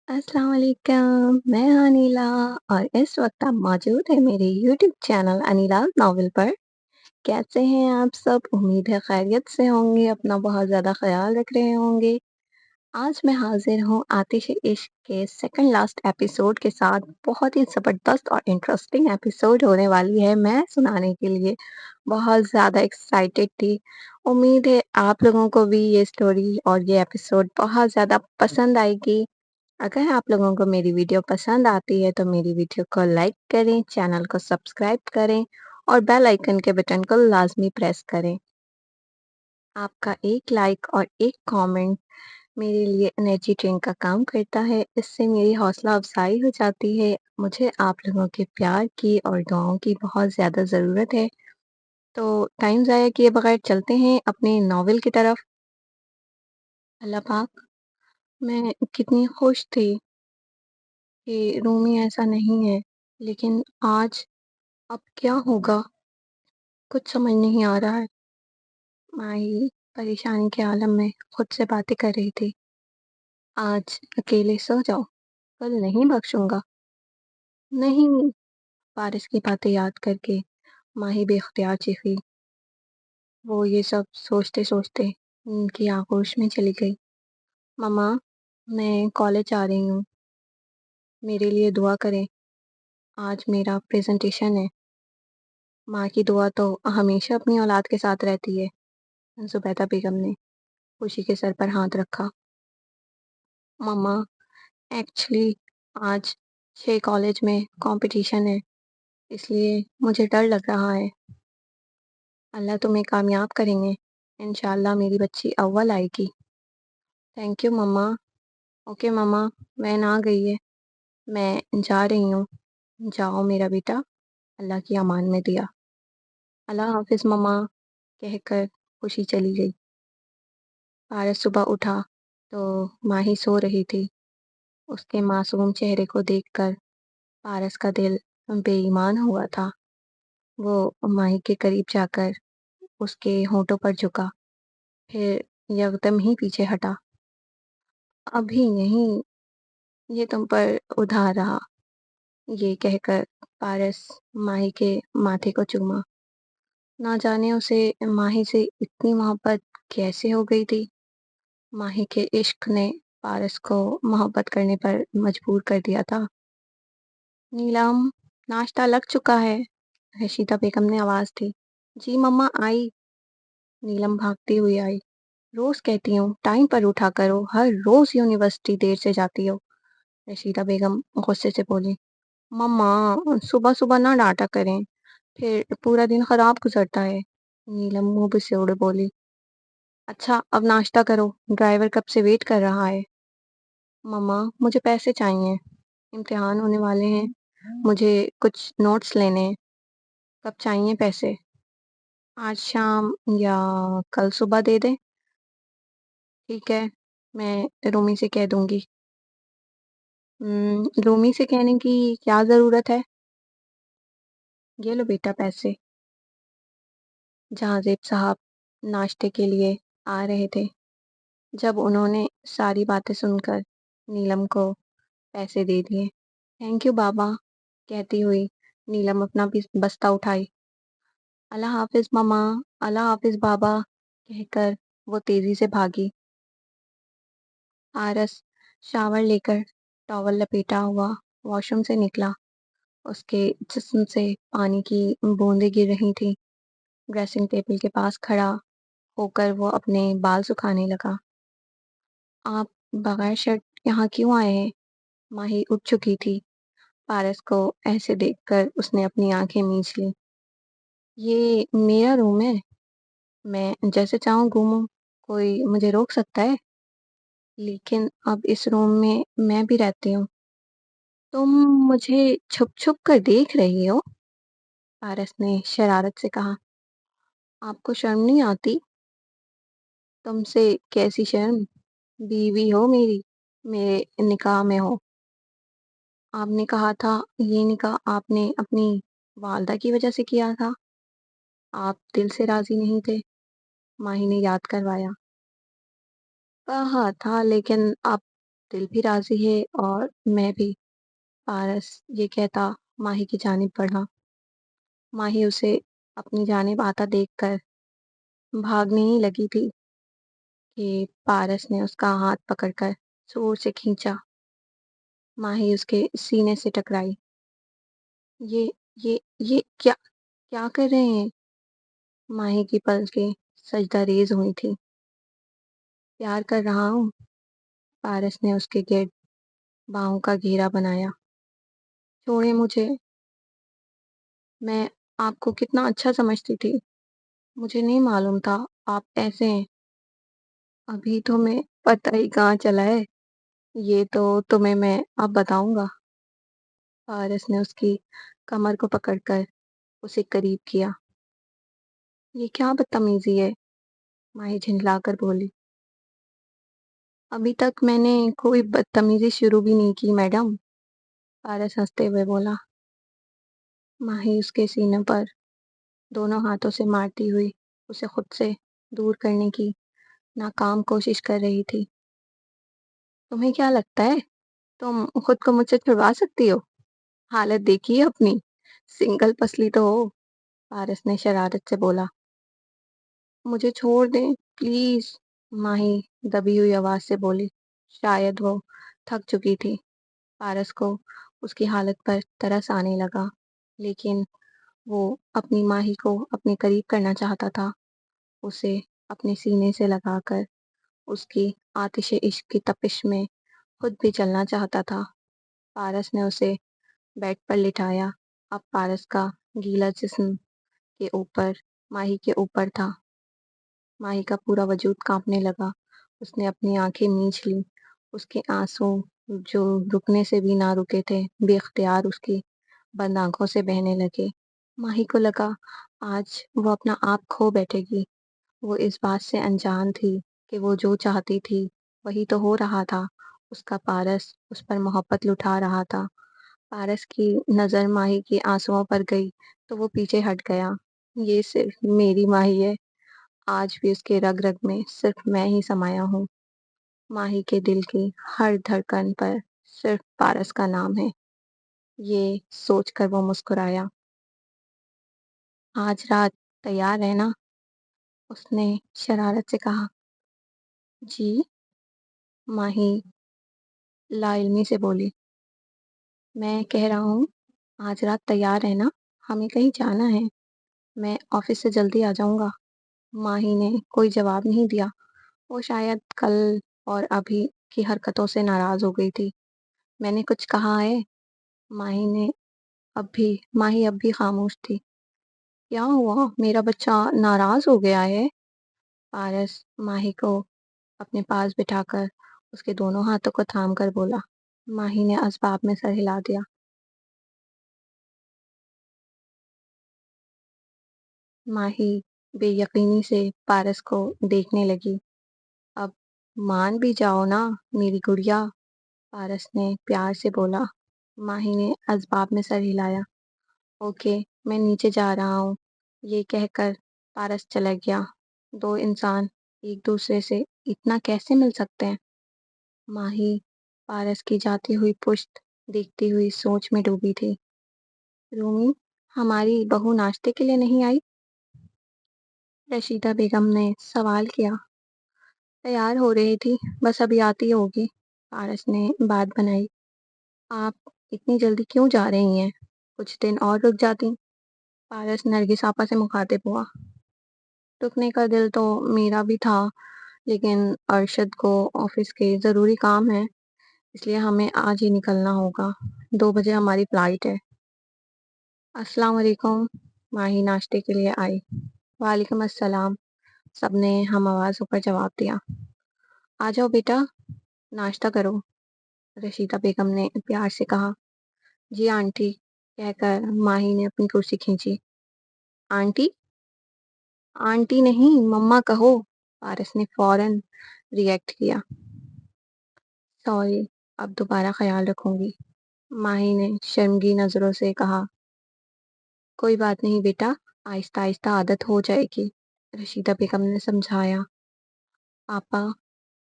अस्सलाम वालेकुम, मैं अनिला और इस वक्त आप मौजूद हैं मेरे यूट्यूब चैनल अनिलाज़ नॉवेल पर। कैसे हैं आप सब? उम्मीद है खैरियत से होंगे, अपना बहुत ज़्यादा ख़्याल रख रहे होंगे। आज मैं हाज़िर हूँ आतिश इश्क के सेकंड लास्ट एपिसोड के साथ। बहुत ही ज़बरदस्त और इंटरेस्टिंग एपिसोड होने वाली है मैं सुनाने के लिए। बहुत ज़्यादा एक्साइटेड थी। उम्मीद है आप लोगों को भी ये स्टोरी और ये एपिसोड बहुत ज़्यादा पसंद आएगी। अगर आप लोगों को मेरी वीडियो पसंद आती है तो मेरी वीडियो को लाइक करें, चैनल को सब्सक्राइब करें और बेल आइकन के बटन को लाजमी प्रेस करें। आपका एक लाइक और एक कमेंट मेरे लिए एनर्जी ड्रिंक का काम करता है। इससे मेरी हौसला अफजाई हो जाती है। मुझे आप लोगों के प्यार की और दुआओं की बहुत ज़्यादा ज़रूरत है। तो टाइम ज़ाया किए बगैर चलते हैं अपने नॉवेल की तरफ। अल्लाह पाक, मैं कितनी खुश थी कि रूमी ऐसा नहीं है, लेकिन आज अब क्या होगा? कुछ समझ नहीं आ रहा है। माही परेशानी के आलम में खुद से बातें कर रही थी। आज अकेले सो जाओ, कल नहीं बख्शूंगा। नहीं, पारस की बातें याद करके माही बेख्तियार चीखी। वो ये सब सोचते सोचते उनकी आगोश में चली गई। मम्मा, मैं कॉलेज आ रही हूँ, मेरे लिए दुआ करें। आज मेरा प्रेजेंटेशन है। माँ की दुआ तो हमेशा अपनी औलाद के साथ रहती है। जुबैदा बेगम ने खुशी के सर पर हाथ रखा। मम्मा, एक्चुअली आज 6 कॉलेज में कंपटीशन है, इसलिए मुझे डर लग रहा है। अल्लाह तुम्हें कामयाब करेंगे। इंशाल्लाह मेरी बच्ची अव्वल आएगी। थैंक यू मम्मा। ओके मम्मा, वैन आ गई है, मैं जा रही हूँ। जाओ मेरा बेटा, अल्लाह की अमान में दिया। अल्लाह हाफिज मम्मा कहकर खुशी चली गई। पारस सुबह उठा तो माही सो रही थी। उसके मासूम चेहरे को देखकर पारस का दिल बेईमान हुआ था। वो माही के करीब जाकर उसके होठों पर झुका, फिर यकदम ही पीछे हटा। अभी नहीं, ये तुम पर उधार रहा, ये कहकर पारस माही के माथे को चूमा। ना जाने उसे माही से इतनी मोहब्बत कैसे हो गई थी। माही के इश्क ने पारस को मोहब्बत करने पर मजबूर कर दिया था। नीलम, नाश्ता लग चुका है, रशीदा बेगम ने आवाज दी। जी मम्मा आई। नीलम भागती हुई आई। रोज कहती हूँ टाइम पर उठा करो, हर रोज यूनिवर्सिटी देर से जाती हो। रशीदा बेगम गुस्से से बोली। मम्मा, सुबह सुबह ना डांटा करें, फिर पूरा दिन खराब गुजरता है। नीलम मुंह से उड़ बोली। अच्छा अब नाश्ता करो, ड्राइवर कब से वेट कर रहा है। मम्मा, मुझे पैसे चाहिए, इम्तिहान होने वाले हैं, मुझे कुछ नोट्स लेने हैं। कब चाहिए पैसे? आज शाम या कल सुबह दे दे। ठीक है, मैं रूमी से कह दूंगी। रूमी से कहने की क्या ज़रूरत है? ये लो बेटा पैसे। जहांजेब साहब नाश्ते के लिए आ रहे थे। जब उन्होंने सारी बातें सुनकर नीलम को पैसे दे दिए। थैंक यू बाबा, कहती हुई नीलम अपना बस्ता उठाई। अल्लाह हाफिज मम्मा, अल्लाह हाफिज बाबा कहकर वो तेजी से भागी। आरस शावर लेकर टॉवल लपेटा हुआ वॉशरूम से निकला। उसके जिस्म से पानी की बूंदें गिर रही थी। ड्रेसिंग टेबल के पास खड़ा होकर वो अपने बाल सुखाने लगा। आप बगैर शर्ट यहाँ क्यों आए हैं? माही उठ चुकी थी। पारस को ऐसे देखकर उसने अपनी आंखें मींच ली। ये मेरा रूम है, मैं जैसे चाहूँ घूमूं, कोई मुझे रोक सकता है? लेकिन अब इस रूम में मैं भी रहती हूँ। तुम मुझे छुप छुप कर देख रही हो? पारस ने शरारत से कहा। आपको शर्म नहीं आती? तुमसे कैसी शर्म? बीवी हो मेरी, मेरे निकाह में हो। आपने कहा था ये निकाह आपने अपनी वालदा की वजह से किया था। आप दिल से राजी नहीं थे। माही ने याद करवाया। कहा था लेकिन अब دل بھی راضی ہے اور میں بھی۔ پارس یہ کہتا ماہی کی جانب بڑھا۔ ماہی اسے اپنی جانب آتا دیکھ کر بھاگنے ہی لگی تھی کہ پارس نے اس کا ہاتھ پکڑ کر زور سے کھینچا۔ ماہی اس کے سینے سے ٹکرائی۔ یہ یہ کیا کیا کر رہے ہیں؟ ماہی کی پلکیں سجدہ ریز ہوئی تھی۔ پیار کر رہا ہوں۔ پارس نے اس کے گرد باہوں کا گھیرا بنایا۔ چھوڑیں مجھے۔ میں آپ کو کتنا اچھا سمجھتی تھی۔ مجھے نہیں معلوم تھا آپ ایسے ہیں۔ ابھی تو میں پتہ ہی کہاں چلا ہے۔ یہ تو تمہیں میں اب بتاؤں گا۔ پارس نے اس کی کمر کو پکڑ کر اسے قریب کیا۔ یہ کیا بدتمیزی ہے؟ ماہی جھنجلا کر بولی۔ ابھی تک میں نے کوئی بدتمیزی شروع بھی نہیں کی میڈم، پارس ہنستے ہوئے بولا۔ ماہی اس کے سینے پر دونوں ہاتھوں سے مارتی ہوئی اسے خود سے دور کرنے کی ناکام کوشش کر رہی تھی۔ تمہیں کیا لگتا ہے تم خود کو مجھ سے چھڑوا سکتی ہو؟ حالت دیکھیے اپنی، سنگل پسلی تو ہو، پارس نے شرارت سے بولا۔ مجھے چھوڑ دیں پلیز، ماہی دبی ہوئی آواز سے بولی۔ شاید وہ تھک چکی تھی۔ پارس کو اس کی حالت پر ترس آنے لگا، لیکن وہ اپنی ماہی کو اپنے قریب کرنا چاہتا تھا، اسے اپنے سینے سے لگا کر اس کی آتش عشق کی تپش میں خود بھی چلنا چاہتا تھا۔ پارس نے اسے بیڈ پر لٹایا۔ اب پارس کا گیلا جسم کے اوپر ماہی کے اوپر تھا۔ ماہی کا پورا وجود کانپنے لگا۔ اس نے اپنی آنکھیں میچ لی۔ اس کے آنسو جو رکنے سے بھی نہ رکے تھے، بے اختیار اس کی بند آنکھوں سے بہنے لگے۔ ماہی کو لگا آج وہ اپنا آپ کھو بیٹھے گی۔ وہ اس بات سے انجان تھی کہ وہ جو چاہتی تھی وہی تو ہو رہا تھا۔ اس کا پارس اس پر محبت لٹا رہا تھا۔ پارس کی نظر ماہی کے آنسوؤں پر گئی تو وہ پیچھے ہٹ گیا۔ یہ صرف میری ماہی ہے، آج بھی اس کے رگ رگ میں صرف میں ہی سمایا ہوں۔ ماہی کے دل کی ہر دھڑکن پر صرف پارس کا نام ہے۔ یہ سوچ کر وہ مسکرایا۔ آج رات تیار ہے نا؟ اس نے شرارت سے کہا۔ جی، ماہی لا علمی سے بولی۔ میں کہہ رہا ہوں آج رات تیار ہے نا؟ ہمیں کہیں جانا ہے۔ میں آفس سے جلدی آ جاؤں گا۔ ماہی نے کوئی جواب نہیں دیا۔ وہ شاید کل اور ابھی کی حرکتوں سے ناراض ہو گئی تھی۔ میں نے کچھ کہا ہے؟ ماہی اب بھی خاموش تھی۔ کیا ہوا؟ میرا بچہ ناراض ہو گیا ہے؟ پارس ماہی کو اپنے پاس بٹھا کر اس کے دونوں ہاتھوں کو تھام کر بولا۔ ماہی نے اسباب میں سر ہلا دیا۔ ماہی بے یقینی سے پارس کو دیکھنے لگی۔ اب مان بھی جاؤ نا میری گڑیا، پارس نے پیار سے بولا۔ ماہی نے اسباب میں سر ہلایا۔ اوکے، میں نیچے جا رہا ہوں، یہ کہہ کر پارس چلا گیا۔ دو انسان ایک دوسرے سے اتنا کیسے مل سکتے ہیں؟ ماہی پارس کی جاتی ہوئی پشت دیکھتی ہوئی سوچ میں ڈوبی تھی۔ رومی، ہماری بہو ناشتے کے لیے نہیں آئی؟ رشیدہ بیگم نے سوال کیا۔ تیار ہو رہی تھی، بس ابھی آتی ہوگی، پارس نے بات بنائی۔ آپ اتنی جلدی کیوں جا رہی ہیں؟ کچھ دن اور رک جاتی، پارس نرگس آپا سے مخاطب ہوا۔ رکنے کا دل تو میرا بھی تھا، لیکن ارشد کو آفس کے ضروری کام ہے، اس لیے ہمیں آج ہی نکلنا ہوگا۔ 2 بجے ہماری فلائٹ ہے۔ السلام علیکم، ماہی ناشتے کے لیے آئی۔ وعلیکم السلام، سب نے ہم آواز ہو کر جواب دیا۔ آ جاؤ بیٹا، ناشتہ کرو، رشیدہ بیگم نے پیار سے کہا۔ جی آنٹی، کہہ کر ماہی نے اپنی کرسی کھینچی۔ آنٹی؟ آنٹی نہیں، مما کہو، پارس نے فوراً ری ایکٹ کیا۔ سوری، اب دوبارہ خیال رکھوں گی، ماہی نے شرمگی نظروں سے کہا۔ کوئی بات نہیں بیٹا، آہستہ آہستہ عادت ہو جائے گی، رشیدہ بیگم نے سمجھایا۔ آپا،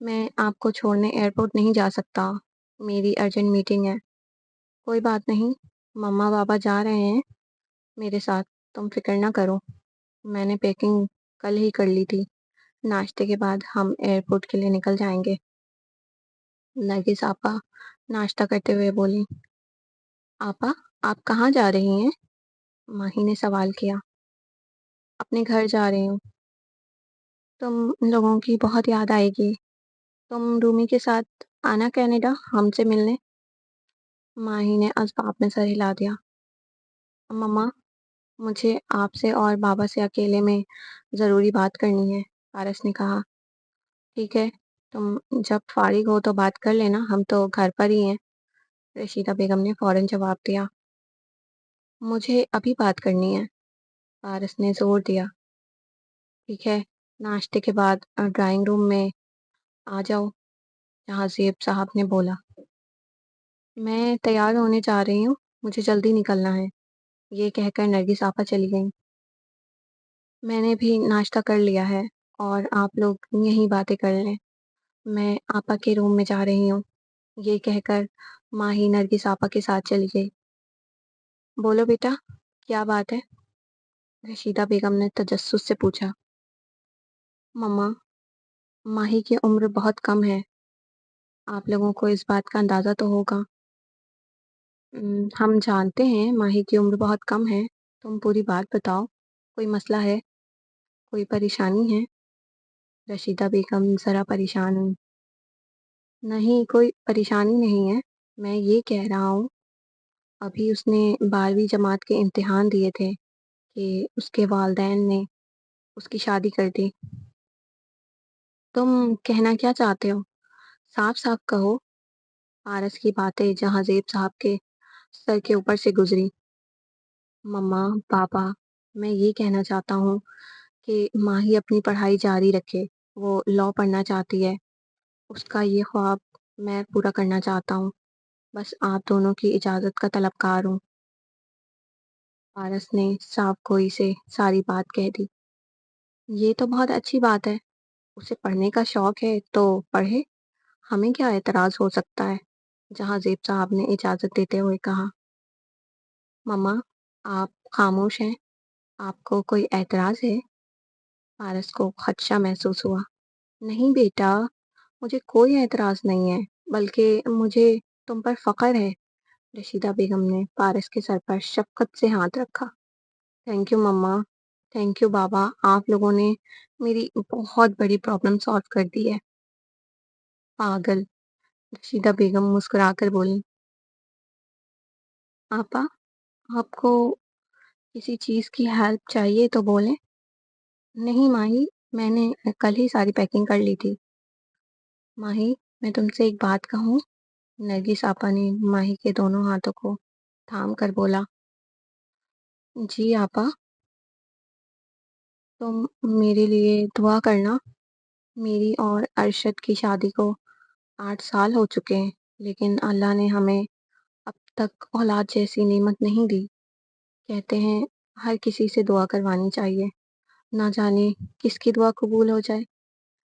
मैं आपको छोड़ने एयरपोर्ट नहीं जा सकता। मेरी अर्जेंट मीटिंग है। कोई बात नहीं, मम्मा-पापा जा रहे हैं मेरे साथ, तुम फ़िक्र ना करो। मैंने पैकिंग कल ही कर ली थी। नाश्ते के बाद हम एयरपोर्ट के लिए निकल जाएँगे। नरगिस आपा नाश्ता करते हुए बोलीं। आपा, आप कहाँ जा रही हैं? माही ने सवाल किया। अपने घर जा रही हूँ। तुम लोगों की बहुत याद आएगी। तुम रूमी के साथ आना कनाडा हमसे मिलने। माही ने असबाब में सर हिला दिया। मम्मा, मुझे आपसे और बाबा से अकेले में ज़रूरी बात करनी है, पारस ने कहा। ठीक है, तुम जब फारिग हो तो बात कर लेना, हम तो घर पर ही हैं, रशीदा बेगम ने फ़ौरन जवाब दिया। मुझे अभी बात करनी है, पारस ने ज़ोर दिया। ठीक है, नाश्ते के बाद ड्राइंग रूम में आ जाओ, जहाज़ेब साहब ने बोला। मैं तैयार होने जा रही हूँ, मुझे जल्दी निकलना है, ये कहकर नरगिस आपा चली गईं। मैंने भी नाश्ता कर लिया है और आप लोग यहीं बातें कर लें। मैं आपा के रूम में जा रही हूँ, ये कहकर माही नरगिस आपा के साथ चली गई। बोलो बेटा, क्या बात है? रशीदा बेगम ने तजस्सुस से पूछा। मम्मा, माही की उम्र बहुत कम है, आप लोगों को इस बात का अंदाज़ा तो होगा। हम जानते हैं माही की उम्र बहुत कम है, तुम पूरी बात बताओ, कोई मसला है, कोई परेशानी है? रशीदा बेगम ज़रा परेशान हुई। नहीं, कोई परेशानी नहीं है, मैं ये कह रहा हूँ, अभी उसने 12वीं जमात के इम्तिहान दिए थे कि उसके वालिदैन ने उसकी शादी कर दी। तुम कहना क्या चाहते हो? साफ-साफ कहो। पारस की बातें जहाज़ेब साहब के सर के ऊपर से गुज़री। मम्मा, पापा, मैं ये कहना चाहता हूँ कि माही अपनी पढ़ाई जारी रखे, वो लॉ पढ़ना चाहती है, उसका ये ख्वाब मैं पूरा करना चाहता हूँ, बस आप दोनों की इजाज़त का तलबगार हूँ। पारस ने साफ गोई से सारी बात कह दी। ये तो बहुत अच्छी बात है, उसे पढ़ने का शौक है तो पढ़े, हमें क्या एतराज़ हो सकता है? जहाज़ेब साहब ने इजाज़त देते हुए कहा। मम्मा, आप खामोश हैं, आपको कोई एतराज़ है? पारस को खदशा महसूस हुआ। नहीं बेटा, मुझे कोई एतराज़ नहीं है, बल्कि मुझे तुम पर फ़ख्र है। रशीदा बेगम ने पारस के सर पर शफ़क़त से हाथ रखा। थैंक यू मम्मा, थैंक यू बाबा, आप लोगों ने मेरी बहुत बड़ी प्रॉब्लम सॉल्व कर दी है। पागल, रशीदा बेगम मुस्कुराकर बोलीं। आपा, आपको किसी चीज़ की हेल्प चाहिए तो बोलें। नहीं माही, मैंने कल ही सारी पैकिंग कर ली थी। माही, मैं तुमसे एक बात कहूँ? नरगिस आपा ने माही के दोनों हाथों को थाम कर बोला। जी आपा, तुम मेरे लिए दुआ करना। मेरी और अरशद की शादी को 8 साल हो चुके हैं, लेकिन अल्लाह ने हमें अब तक औलाद जैसी नेमत नहीं दी। कहते हैं हर किसी से दुआ करवानी चाहिए, ना जाने किसकी दुआ कबूल हो जाए।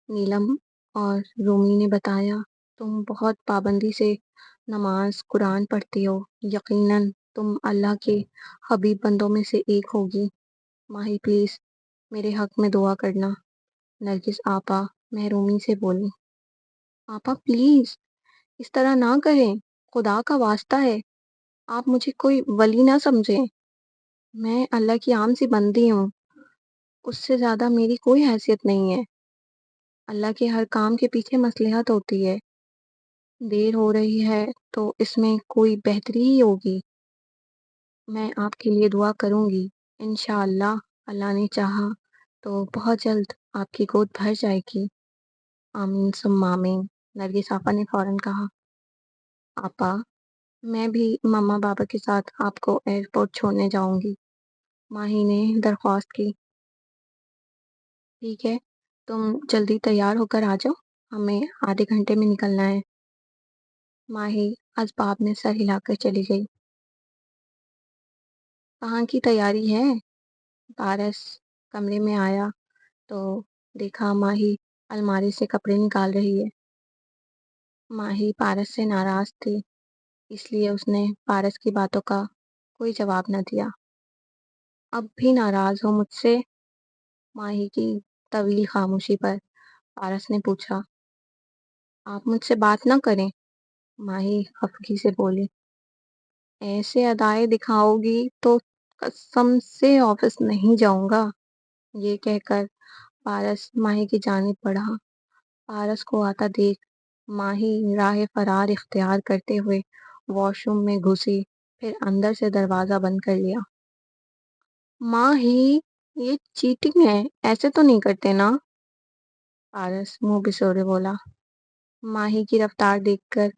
नीलम और रूमी ने बताया, तुम बहुत पाबंदी से नमाज कुरान पढ़ती हो, यकीनन तुम अल्लाह के हबीब बंदों में से एक होगी। माही प्लीज़ मेरे हक में दुआ करना। नरगिस आपा महरूमी से बोली। आपा प्लीज़ इस तरह ना करें, खुदा का वास्ता है, आप मुझे कोई वली ना समझें। मैं अल्लाह की आम सी बंदी हूँ, उससे ज़्यादा मेरी कोई हैसियत नहीं है। अल्लाह के हर काम के पीछे मसलहत होती है। देर हो रही है तो इसमें कोई बेहतरी ही होगी। मैं आपके लिए दुआ करूँगी। इंशाअल्लाह, अल्लाह ने चाहा तो बहुत जल्द आपकी गोद भर जाएगी। आमीन सुम्मा आमीन। नरगिस आपा ने फ़ौरन कहा। आपा, मैं भी मम्मा-पापा के साथ आपको एयरपोर्ट छोड़ने जाऊँगी। माही ने दरख्वास्त की। ठीक है, तुम जल्दी तैयार होकर आ जाओ, हमें आधे घंटे में निकलना है। माही असबाब में सर हिलाकर चली गई। कहाँ की तैयारी है? पारस कमरे में आया तो देखा माही अलमारी से कपड़े निकाल रही है। माही पारस से नाराज थी, इसलिए उसने पारस की बातों का कोई जवाब न दिया। अब भी नाराज हो मुझसे? माही की तवील खामोशी पर पारस ने पूछा। आप मुझसे बात न करें, माही खफगी से बोली। ऐसे अदाएं दिखाओगी तो कसम से ऑफिस नहीं जाऊंगा। ये कहकर पारस माही की जानिब बढ़ा। पारस को आता देख माही राह फरार इख्तियार करते हुए वॉशरूम में घुसी, फिर अंदर से दरवाजा बंद कर लिया। माही, ये चीटिंग है, ऐसे तो नहीं करते ना? पारस मुंह बिसोरे बोला। माही की रफ्तार देखकर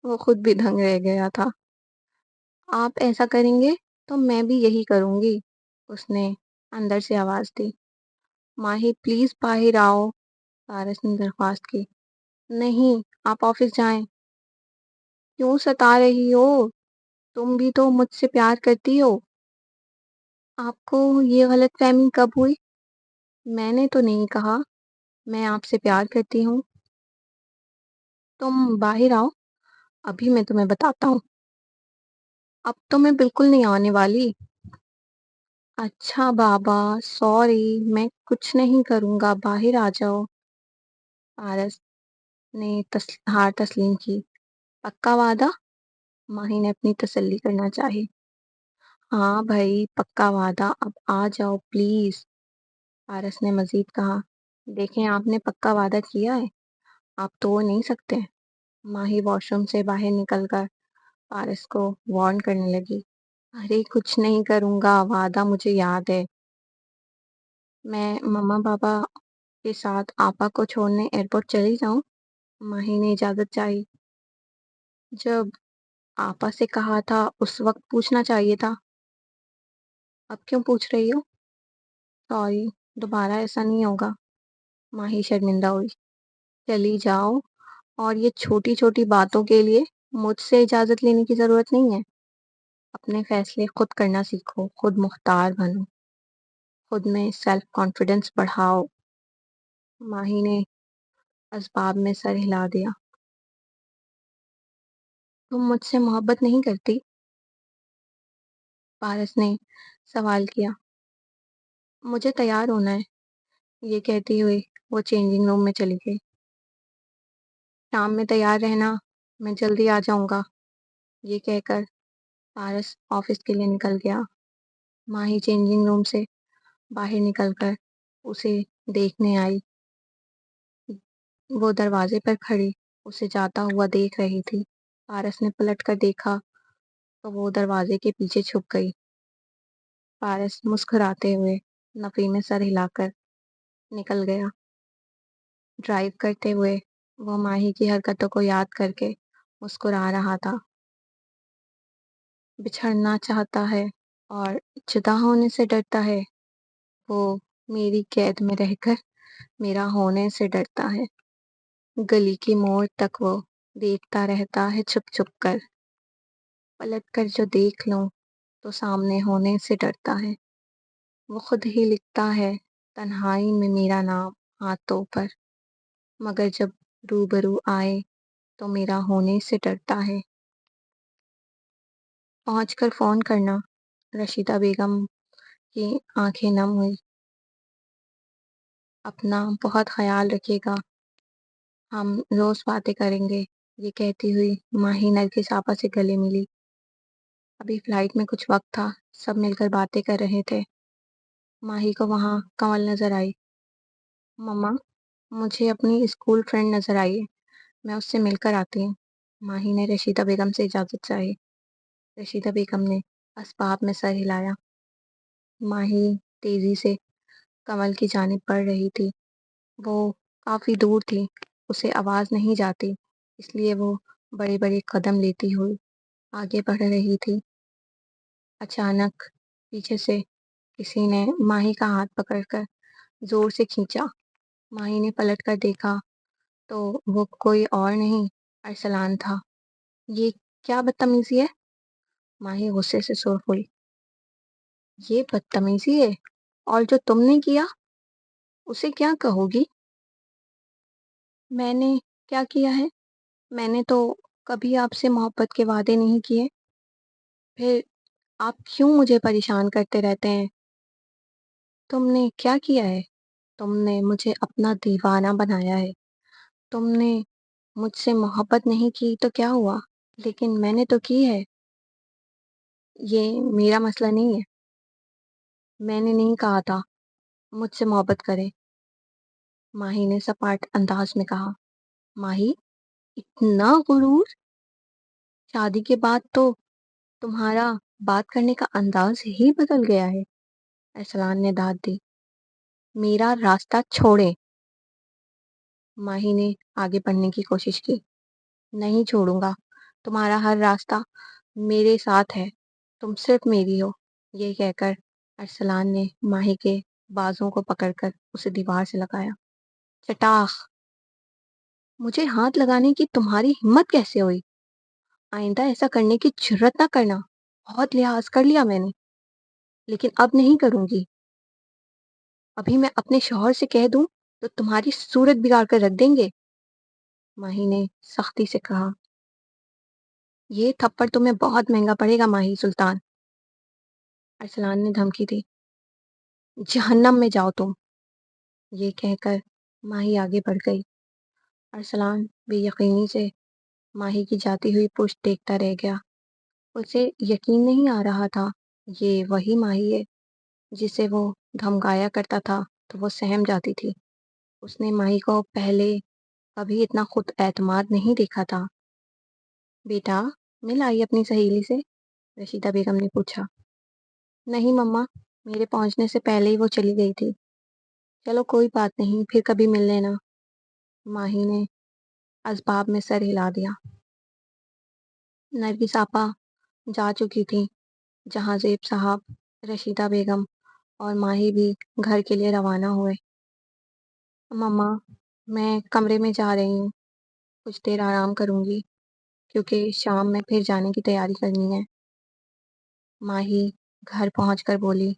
वो खुद भी दंग रह गया था। आप ऐसा करेंगे तो मैं भी यही करूंगी, उसने अंदर से आवाज दी। माही प्लीज बाहर आओ, पारस ने दरख्वास्त की। नहीं, आप ऑफिस जाएं। क्यों सता रही हो? तुम भी तो मुझसे प्यार करती हो। आपको ये गलतफहमी कब हुई? मैंने तो नहीं कहा मैं आपसे प्यार करती हूँ। तुम बाहर आओ, अभी मैं तुम्हें बताता हूँ। अब तो मैं बिल्कुल नहीं आने वाली। अच्छा बाबा, सॉरी, मैं कुछ नहीं करूँगा, बाहर आ जाओ। पारस ने हार तस्लीम की। पक्का वादा? माही ने अपनी तसल्ली करना चाही। हाँ भाई, पक्का वादा, अब आ जाओ प्लीज, पारस ने मजीद कहा। देखें, आपने पक्का वादा किया है, आप तोड़ नहीं सकते। माही वॉशरूम से बाहर निकलकर पारस को वार्न करने लगी। अरे कुछ नहीं करूँगा, वादा मुझे याद है। मैं मम्मा पापा के साथ आपा को छोड़ने एयरपोर्ट चली जाऊं? माही ने इजाज़त चाही। जब आपा से कहा था उस वक्त पूछना चाहिए था। अब क्यों पूछ रही हो? सॉरी, दोबारा ऐसा नहीं होगा। माही शर्मिंदा हुई। चली जाओ, और ये छोटी छोटी बातों के लिए मुझसे इजाज़त लेने की ज़रूरत नहीं है। अपने फैसले खुद करना सीखो, खुद मुख्तार बनो, खुद में सेल्फ कॉन्फिडेंस बढ़ाओ। माही ने असबाब में सर हिला दिया। तुम मुझसे मोहब्बत नहीं करती? पारस ने सवाल किया। मुझे तैयार होना है, ये कहती हुई वो चेंजिंग रूम में चली गई। शाम में तैयार रहना, मैं जल्दी आ जाऊंगा, ये कहकर पारस ऑफिस के लिए निकल गया। माही चेंजिंग रूम से बाहर निकलकर उसे देखने आई। वो दरवाजे पर खड़ी उसे जाता हुआ देख रही थी। पारस ने पलट कर देखा तो वो दरवाजे के पीछे छुप गई। पारस मुस्कुराते हुए नफी में सर हिलाकर निकल गया। ड्राइव करते हुए वो माही की हरकतों को याद करके मुस्कुरा रहा था। बिछड़ना चाहता है और जुदा होने से डरता है। वो मेरी कैद में रहकर मेरा होने से डरता है। गली की मोड़ तक वो देखता रहता है छुप छुप कर। पलट कर जो देख लूं तो सामने होने से डरता है। वो खुद ही लिखता है तन्हाई में मेरा नाम हाथों पर, मगर जब रूबरू आए तो मेरा होने से डरता है। पहुंचकर फोन करना। रशीदा बेगम की आंखें नम हुई। अपना बहुत ख्याल रखिएगा, हम रोज बातें करेंगे, ये कहती हुई माही नरगिस आपा से गले मिली। अभी फ्लाइट में कुछ वक्त था, सब मिलकर बातें कर रहे थे। माही को वहाँ कमल नजर आई। मम्मा, मुझे अपनी स्कूल फ्रेंड नजर आई है, मैं उससे मिलकर आती हूँ। माही ने रशीदा बेगम से इजाजत चाही। रशीदा बेगम ने असबाब में सर हिलाया। माही तेजी से कमल की जानिब बढ़ रही थी। वो काफी दूर थी, उसे आवाज नहीं जाती, इसलिए वो बड़े बड़े कदम लेती हुई आगे बढ़ रही थी। अचानक पीछे से किसी ने माही का हाथ पकड़कर जोर से खींचा। माही ने पलट कर देखा तो वो कोई और नहीं, अरसलान था। ये क्या बदतमीजी है? माही गुस्से से सुर्ख हुई। ये बदतमीजी है, और जो तुमने किया उसे क्या कहोगी? میں نے کیا کیا ہے؟ میں نے تو کبھی آپ سے محبت کے وعدے نہیں کیے، پھر آپ کیوں مجھے پریشان کرتے رہتے ہیں؟ تم نے کیا کیا ہے؟ تم نے مجھے اپنا دیوانہ بنایا ہے، تم نے مجھ سے محبت نہیں کی تو کیا ہوا؟ لیکن میں نے تو کی ہے، یہ میرا مسئلہ نہیں ہے، میں نے نہیں کہا تھا مجھ سے محبت کرے، ماہی نے سپاٹ انداز میں کہا۔ ماہی، اتنا غرور؟ شادی کے بعد تو تمہارا بات کرنے کا انداز ہی بدل گیا ہے، ارسلان نے داد دی۔ میرا راستہ چھوڑے، ماہی نے آگے بڑھنے کی کوشش کی۔ نہیں چھوڑوں گا، تمہارا ہر راستہ میرے ساتھ ہے، تم صرف میری ہو، یہ کہہ کر ارسلان نے ماہی کے بازوں کو پکڑ کر اسے دیوار سے لگایا۔ چٹاخ! مجھے ہاتھ لگانے کی تمہاری ہمت کیسے ہوئی؟ آئندہ ایسا کرنے کی جرت نہ کرنا، بہت لحاظ کر لیا میں نے، لیکن اب نہیں کروں گی۔ ابھی میں اپنے شوہر سے کہہ دوں تو تمہاری صورت بگاڑ کر رکھ دیں گے، ماہی نے سختی سے کہا۔ یہ تھپڑ تمہیں بہت مہنگا پڑے گا ماہی سلطان، ارسلان نے دھمکی دی۔ جہنم میں جاؤ تم، یہ کہہ کر ماہی آگے بڑھ گئی۔ ارسلان بے یقینی سے ماہی کی جاتی ہوئی پشت دیکھتا رہ گیا۔ اسے یقین نہیں آ رہا تھا یہ وہی ماہی ہے جسے وہ دھمکایا کرتا تھا تو وہ سہم جاتی تھی۔ اس نے ماہی کو پہلے کبھی اتنا خود اعتماد نہیں دیکھا تھا۔ بیٹا، مل آئی اپنی سہیلی سے؟ رشیدہ بیگم نے پوچھا۔ نہیں مما، میرے پہنچنے سے پہلے ہی وہ چلی گئی تھی۔ چلو کوئی بات نہیں، پھر کبھی مل لینا، ماہی نے اسباب میں سر ہلا دیا۔ نرگس آپا جا چکی تھی، جہاں زیب صاحب، رشیدہ بیگم اور ماہی بھی گھر کے لیے روانہ ہوئے۔ مما، میں کمرے میں جا رہی ہوں، کچھ دیر آرام کروں گی کیونکہ شام میں پھر جانے کی تیاری کرنی ہے، ماہی گھر پہنچ کر بولی۔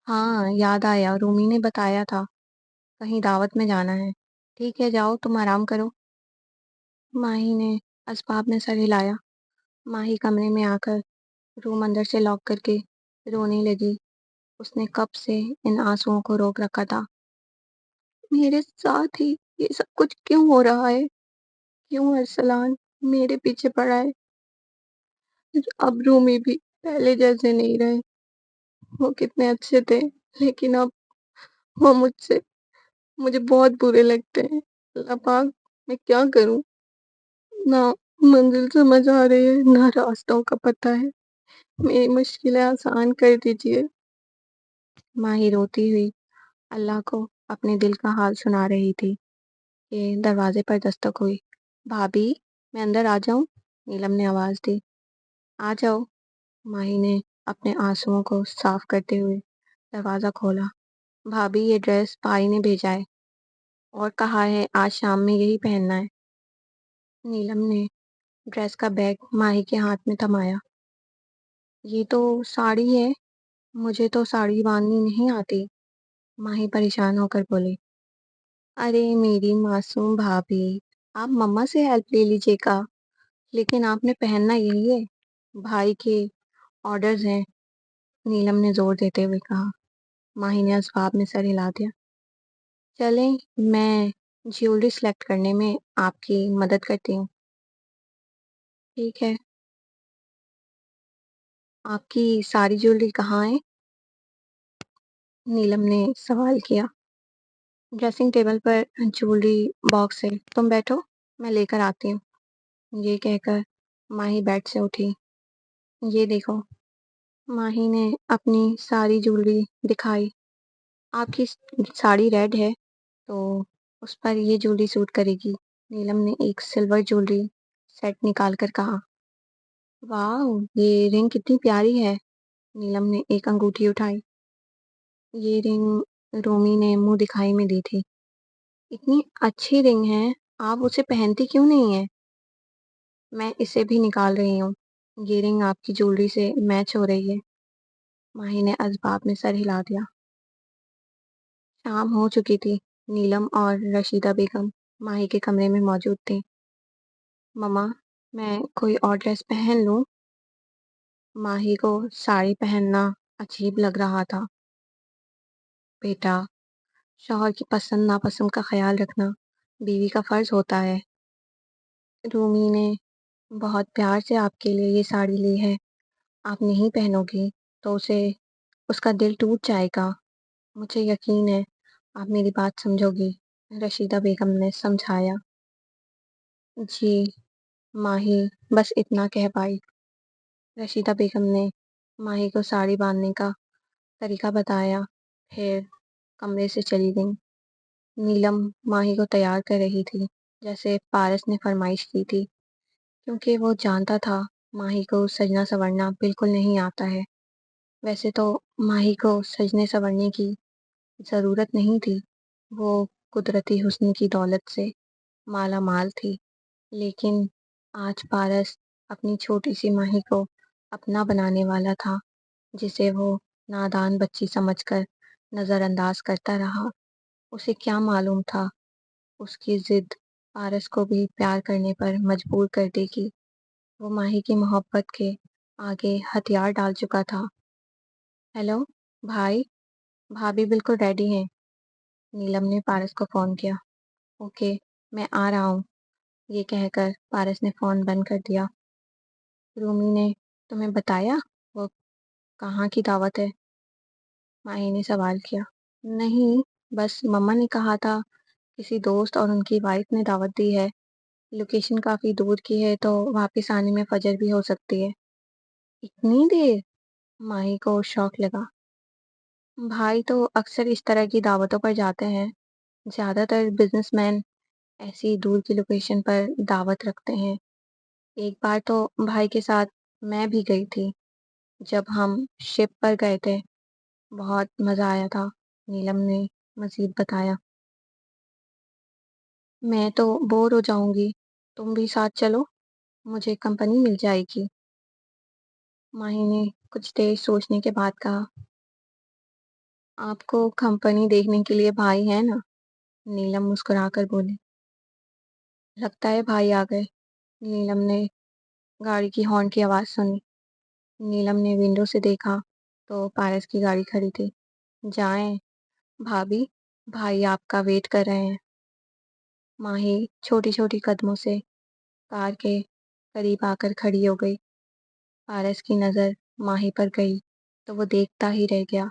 ہاں یاد آیا، رومی نے بتایا تھا کہیں دعوت میں جانا ہے۔ ٹھیک ہے جاؤ، تم آرام کرو، ماہی نے اسباب میں سر ہلایا۔ ماہی کمرے میں آ کر روم اندر سے لاک کر کے رونے لگی۔ اس نے کب سے ان آنسوؤں کو روک رکھا تھا۔ میرے ساتھ ہی یہ سب کچھ کیوں ہو رہا ہے؟ کیوں ارسلان میرے پیچھے پڑا ہے؟ اب رومی بھی پہلے جیسے نہیں رہے، وہ کتنے اچھے تھے، لیکن اب وہ مجھے بہت برے لگتے ہیں۔ اللہ پاک، میں کیا کروں؟ نہ منزل سمجھ آ رہی ہے، نہ راستوں کا پتہ ہے، میری مشکلیں آسان کر دیجیے، ماہی روتی ہوئی اللہ کو اپنے دل کا حال سنا رہی تھی کہ دروازے پر دستک ہوئی۔ بھابھی، میں اندر آ جاؤں؟ نیلم نے آواز دی۔ آ جاؤ، ماہی نے اپنے آنسوؤں کو صاف کرتے ہوئے دروازہ کھولا۔ بھابھی، یہ ڈریس بھائی نے بھیجا ہے اور کہا ہے آج شام میں یہی پہننا ہے، نیلم نے ڈریس کا بیگ ماہی کے ہاتھ میں تھمایا۔ یہ تو ساڑی ہے، مجھے تو ساڑی باندھنی نہیں آتی، ماہی پریشان ہو کر بولی۔ ارے میری معصوم بھابھی، آپ مما سے ہیلپ لے لیجیے گا، لیکن آپ نے پہننا یہی ہے، بھائی کے آرڈرز ہیں، نیلم نے زور دیتے ہوئے کہا۔ ماہی نے اسباب میں سر ہلا دیا۔ چلیں، میں جیولری سلیکٹ کرنے میں آپ کی مدد کرتی ہوں۔ ٹھیک ہے، آپ کی ساری جیولری کہاں ہے؟ نیلم نے سوال کیا۔ ڈریسنگ ٹیبل پر جیولری باکس ہے، تم بیٹھو، میں لے کر آتی ہوں، یہ کہہ کر ماہی بیڈ سے اٹھی۔ یہ دیکھو، ماہی نے اپنی ساری جیولری دکھائی۔ آپ کی ساڑی ریڈ ہے تو اس پر یہ جیولری سوٹ کرے گی، نیلم نے ایک سلور جیولری سیٹ نکال کر کہا۔ واو، یہ رنگ کتنی پیاری ہے، نیلم نے ایک انگوٹھی اٹھائی۔ یہ رنگ رومی نے منہ دکھائی میں دی تھی۔ اتنی اچھی رنگ ہے، آپ اسے پہنتی کیوں نہیں ہیں؟ میں اسے بھی نکال رہی ہوں، یہ رنگ آپ کی جیولری سے میچ ہو رہی ہے، ماہی نے اسباب میں سر ہلا دیا۔ شام ہو چکی تھی۔ نیلم اور رشیدہ بیگم ماہی کے کمرے میں موجود تھیں۔ مما، میں کوئی اور ڈریس پہن لوں؟ ماہی کو ساڑی پہننا عجیب لگ رہا تھا۔ بیٹا، شوہر کی پسند ناپسند کا خیال رکھنا بیوی کا فرض ہوتا ہے۔ رومی نے بہت پیار سے آپ کے لیے یہ ساڑی لی ہے، آپ نہیں پہنو گی تو اس کا دل ٹوٹ جائے گا۔ مجھے یقین ہے آپ میری بات سمجھو گی، رشیدہ بیگم نے سمجھایا۔ جی ماہی بس اتنا کہہ پائی۔ رشیدہ بیگم نے ماہی کو ساڑی باندھنے کا طریقہ بتایا، پھر کمرے سے چلی گئیں۔ نیلم ماہی کو تیار کر رہی تھی جیسے پارس نے فرمائش کی تھی، کیونکہ وہ جانتا تھا ماہی کو سجنا سنورنا بالکل نہیں آتا ہے۔ ویسے تو ماہی کو سجنے سنورنے کی ضرورت نہیں تھی، وہ قدرتی حسن کی دولت سے مالا مال تھی، لیکن آج پارس اپنی چھوٹی سی ماہی کو اپنا بنانے والا تھا، جسے وہ نادان بچی سمجھ کر نظر انداز کرتا رہا۔ اسے کیا معلوم تھا اس کی ضد پارس کو بھی پیار کرنے پر مجبور کر دے گی۔ وہ ماہی کی محبت کے آگے ہتھیار ڈال چکا تھا۔ ہیلو بھائی، بھابھی بالکل ریڈی ہیں، نیلم نے پارس کو فون کیا۔ اوکے، میں آ رہا ہوں، یہ کہہ کر پارس نے فون بند کر دیا۔ رومی نے تمہیں بتایا وہ کہاں کی دعوت ہے؟ ماہی نے سوال کیا۔ نہیں، بس مما نے کہا تھا کسی دوست اور ان کی وائف نے دعوت دی ہے۔ لوکیشن کافی دور کی ہے تو واپس آنے میں فجر بھی ہو سکتی ہے۔ اتنی دیر؟ ماہی کو شوق لگا۔ بھائی تو اکثر اس طرح کی دعوتوں پر جاتے ہیں، زیادہ تر بزنس مین ایسی دور کی لوکیشن پر دعوت رکھتے ہیں۔ ایک بار تو بھائی کے ساتھ میں بھی گئی تھی، جب ہم شپ پر گئے تھے، بہت مزہ آیا تھا، نیلم نے مزید بتایا۔ میں تو بور ہو جاؤں گی، تم بھی ساتھ چلو، مجھے کمپنی مل جائے گی، ماہی نے کچھ دیر سوچنے کے بعد کہا۔ آپ کو کمپنی دیکھنے کے لیے بھائی ہے نا؟ نیلم مسکرا کر بولی۔ لگتا ہے بھائی آ گئے، نیلم نے گاڑی کی ہارن کی آواز سنی۔ نیلم نے ونڈو سے دیکھا تو پارس کی گاڑی کھڑی تھی۔ جائیں بھابھی، بھائی آپ کا ویٹ کر رہے ہیں۔ ماہی چھوٹی چھوٹی قدموں سے کار کے قریب آ کر کھڑی ہو گئی۔ پارس کی نظر ماہی پر گئی تو وہ دیکھتا ہی رہ گیا۔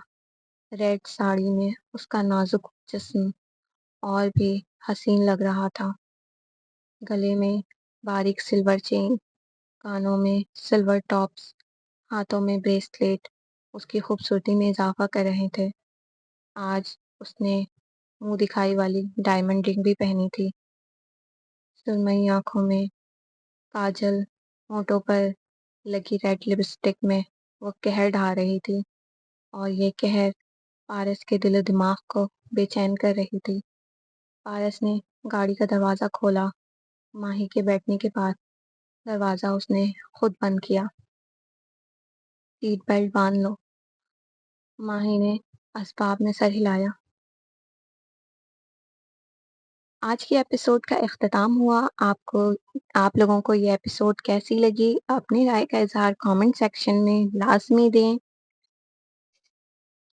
ریڈ ساڑی میں اس کا نازک جسم اور بھی حسین لگ رہا تھا۔ گلے میں باریک سلور چین، کانوں میں سلور ٹاپس، ہاتھوں میں بریسلیٹ اس کی خوبصورتی میں اضافہ کر رہے تھے۔ آج اس نے منہ دکھائی والی ڈائمنڈ رنگ بھی پہنی تھی۔ سرمئی آنکھوں میں کاجل، ہونٹوں پر لگی ریڈ لپسٹک میں وہ قہر ڈھا رہی تھی، اور یہ قہر پارس کے دل و دماغ کو بے چین کر رہی تھی۔ پارس نے گاڑی کا دروازہ کھولا۔ ماہی کے بیٹھنے کے بعد دروازہ اس نے خود بند کیا۔ سیٹ بیلٹ باندھ لو، ماہی نے اسباب میں سر ہلایا۔ آج کی ایپیسوڈ کا اختتام ہوا۔ آپ لوگوں کو یہ ایپیسوڈ کیسی لگی؟ اپنی رائے کا اظہار کامنٹ سیکشن میں لازمی دیں۔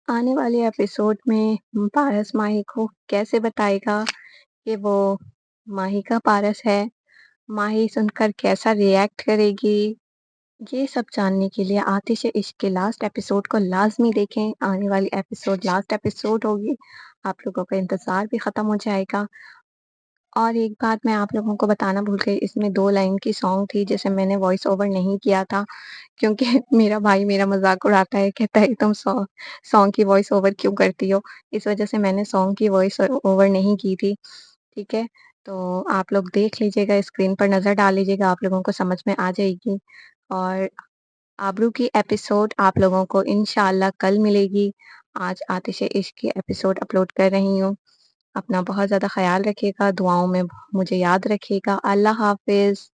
آنے والے ایپیسوڈ میں پارس ماہی کو کیسے بتائے گا کہ وہ ماہی کا پارس ہے؟ ماہی سن کر کیسا ریئیکٹ کرے گی؟ یہ سب جاننے کے لیے آتش عشق کے لاسٹ ایپیسوڈ کو لازمی دیکھیں۔ آنے والی ایپیسوڈ لاسٹ ایپیسوڈ ہوگی، آپ لوگوں کا انتظار بھی ختم ہو جائے گا۔ اور ایک بات میں آپ لوگوں کو بتانا بھول گئی، اس میں 2 لائن کی سانگ تھی جسے میں نے وائس اوور نہیں کیا تھا، کیونکہ میرا بھائی میرا مذاق اڑاتا ہے، کہتا ہے تم سانگ کی وائس اوور کیوں کرتی ہو، اس وجہ سے میں نے سانگ کی وائس اوور نہیں کی تھی۔ ٹھیک ہے، تو آپ لوگ دیکھ لیجیے گا، اسکرین پر نظر ڈال لیجیے گا، آپ لوگوں کو سمجھ میں آ جائے گی۔ اور آبرو کی ایپیسوڈ آپ لوگوں کو انشاءاللہ کل ملے گی۔ آج آتش عشق کی ایپیسوڈ اپلوڈ کر رہی ہوں۔ اپنا بہت زیادہ خیال رکھیے گا، دعاؤں میں مجھے یاد رکھیے گا۔ اللہ حافظ۔